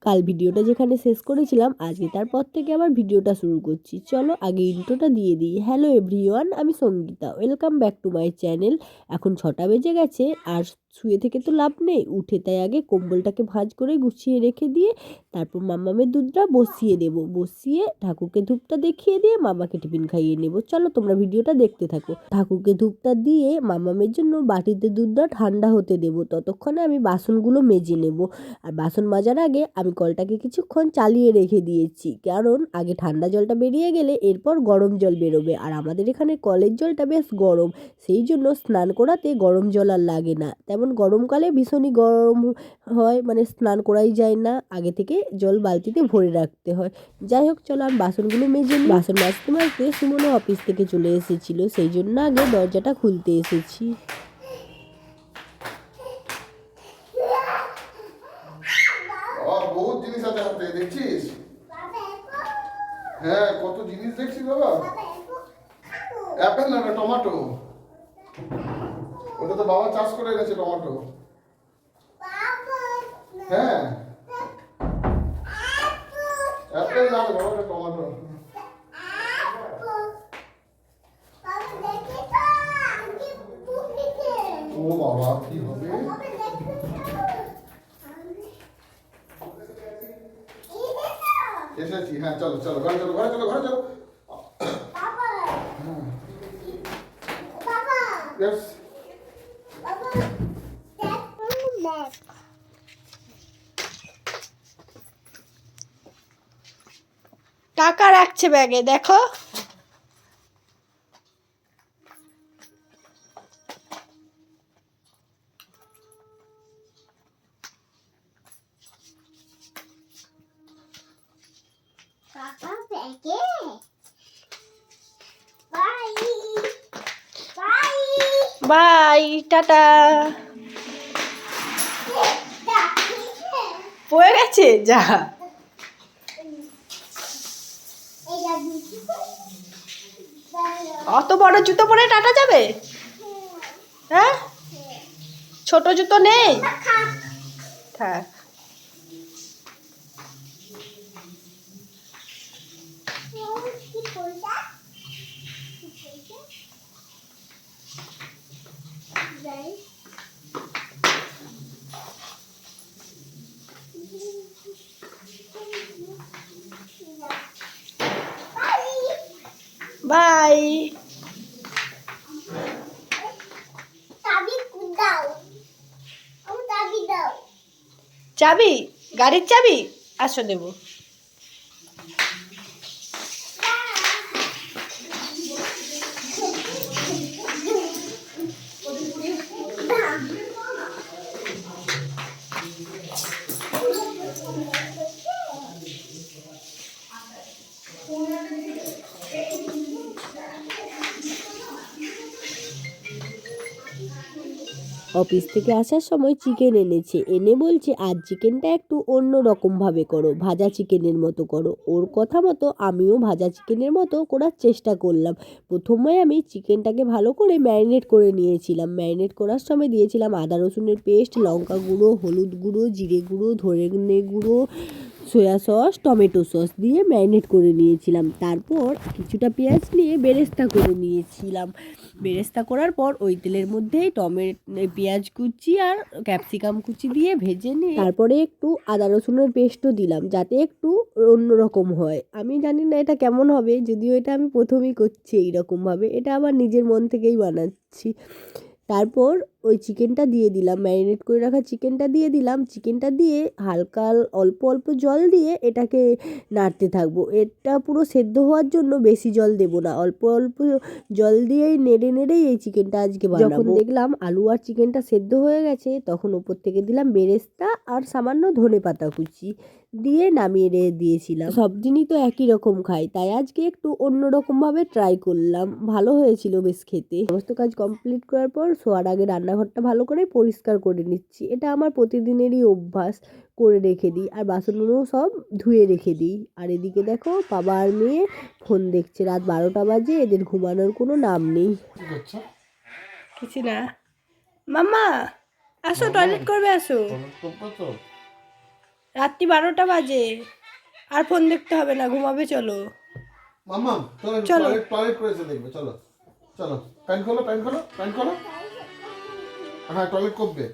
কাল ভিডিওটা যেখানে শেষ করেছিলাম আজকে তারপর থেকে আবার ভিডিওটা শুরু করছি। চলো আগে ইন্ট্রোটা দিয়ে দিই। হ্যালো এভরিওয়ান, আমি Sangeeta, welcome back to my channel. এখন 6টা বেজে গেছে আর শুয়ে থেকে তো লাভ নেই, উঠে তাই আগে কম্বলটাকে ভাঁজ করে গুছিয়ে রেখে দিয়ে তারপর মাম্মামের দুধটা বসিয়ে দেবো। বসিয়ে ঠাকুরকে ধূপটা দেখিয়ে দিয়ে মামাকে টিফিন খাইয়ে নেবো। চলো তোমরা ভিডিওটা দেখতে থাকো। ঠাকুরকে ধূপটা দিয়ে মামামের জন্য বাটিতে দুধটা ঠান্ডা হতে দেবো। ততক্ষণে আমি বাসনগুলো মেজে নেব। আর বাসন মাজার আগে আমি কলটাকে কিছুক্ষণ চালিয়ে রেখে দিয়েছি, কারণ আগে ঠান্ডা জলটা বেরিয়ে গেলে এরপর গরম জল বেরোবে। আর আমাদের এখানে কলের জলটা বেশ গরম, সেই জন্য স্নান করাতে গরম জল আর লাগে না। তেমন গরমকালে ভীষণই গরম হয়, মানে স্নান করাই যায় না, আগে থেকে জল বালতিতে ভরে রাখতে হয়। যাই হোক, চলো আমি বাসনগুলো মেজে নিই। বাসন মাজতে মাজতে সুমনও অফিস থেকে চলে এসেছিল, সেই জন্য আগে দরজাটা খুলতে এসেছি। বহুত জিনিস আছে হাতে, দেখছিস? হ্যাঁ, কত জিনিস দেখছিস বাবা। অ্যাপেল না, টমেটো। ওটা তো বাবা চাষ করে গেছে টমেটো। হ্যাঁ, অ্যাপেল না বাবা, ওটা টমেটো। ও বাবা, কি হবে? এসেছি, হ্যাঁ চলো চলো, ঘরে চলো, ঘরে চলো, ঘরে চলো। Yes. টাকা রাখছে ব্যাগে, দেখো। Bye, tata. পড়ে গেছে, যা। অত বড় জুতো পরে টাটা যাবে? হ্যাঁ, ছোট জুতো নেই? থাক। বাই। চাবি? গাড়ির চাবি? আসো দেবো। অফিস থেকে আসার সময় চিকেন এনেছে, এনে বলছে আজ চিকেনটা একটু অন্য রকমভাবে করো, ভাজা চিকেনের মতো করো। ওর কথা মতো আমিও ভাজা চিকেনের মতো করার চেষ্টা করলাম। প্রথমে আমি চিকেনটাকে ভালো করে ম্যারিনেট করে নিয়েছিলাম। ম্যারিনেট করার সময় দিয়েছিলাম আদা রসুনের পেস্ট, লঙ্কা গুঁড়ো, হলুদ গুঁড়ো, জিরে গুঁড়ো, ধনে গুঁড়ো, সয়া সস, টমেটো সস দিয়ে ম্যারিনেট করে নিয়েছিলাম। তারপর কিছুটা পেঁয়াজ নিয়ে বেরেস্তা করে নিয়েছিলাম। বেরেস্তা করার পর ওই তেলের মধ্যেই পেঁয়াজ কুচি আর ক্যাপসিকাম কুচি দিয়ে ভেজে নিয়ে তারপরে একটু আদা রসুনের পেস্টও দিলাম, যাতে একটু অন্যরকম হয়। আমি জানি না এটা কেমন হবে, যদিও এটা আমি প্রথমেই করছি এইরকমভাবে, এটা আমার নিজের মন থেকেই বানাচ্ছি। তারপর ওই চিকেনটা দিয়ে দিলাম, ম্যারিনেট করে রাখা চিকেনটা দিয়ে দিলাম। চিকেনটা দিয়ে হালকা অল্প অল্প জল দিয়ে এটাকে নাড়তে থাকবো। এটা পুরো সেদ্ধ হওয়ার জন্য বেশি জল দেবো না, অল্প অল্প জল দিয়েই নেড়ে নেড়েই এই চিকেনটা আজকে বানাবো। যখন দেখলাম আলু আর চিকেনটা সেদ্ধ হয়ে গেছে, তখন ওপর থেকে দিলাম বেরেস্তা আর সামান্য ধনেপাতা কুচি দিয়ে নামিয়ে দিয়েছিলাম। সব দিনই তো একই রকম খাই, তাই আজকে একটু অন্যরকমভাবে ট্রাই করলাম। ভালো হয়েছিল বেশ খেতে। সমস্ত কাজ কমপ্লিট করার পর শোয়ার আগে রান্নাঘরটা ভালো করে পরিষ্কার করে নিচ্ছি। এটা আমার প্রতিদিনেরই অভ্যাস, করে রেখে দিই। আর বাসনগুলোও সব ধুয়ে রেখে দিই। আর এদিকে দেখো বাবা আর মেয়ে ফোন দেখছে, রাত 12টা বাজে, এদের ঘুমানোর কোনো নাম নেই। কিছু না। মাম্মা আসো, টয়লেট করবে, আসো। রাত্রি 12টা বাজে, আর ফোন দেখতে হবে না, ঘুমাবে, চলো। মাম্মা চলো চলো। টয়লেট করেছে দেখবে, চলো চলো প্যান্ট খোলো প্যান্ট খোলো প্যান্ট খোলো। হ্যাঁ টয়লেট করবে।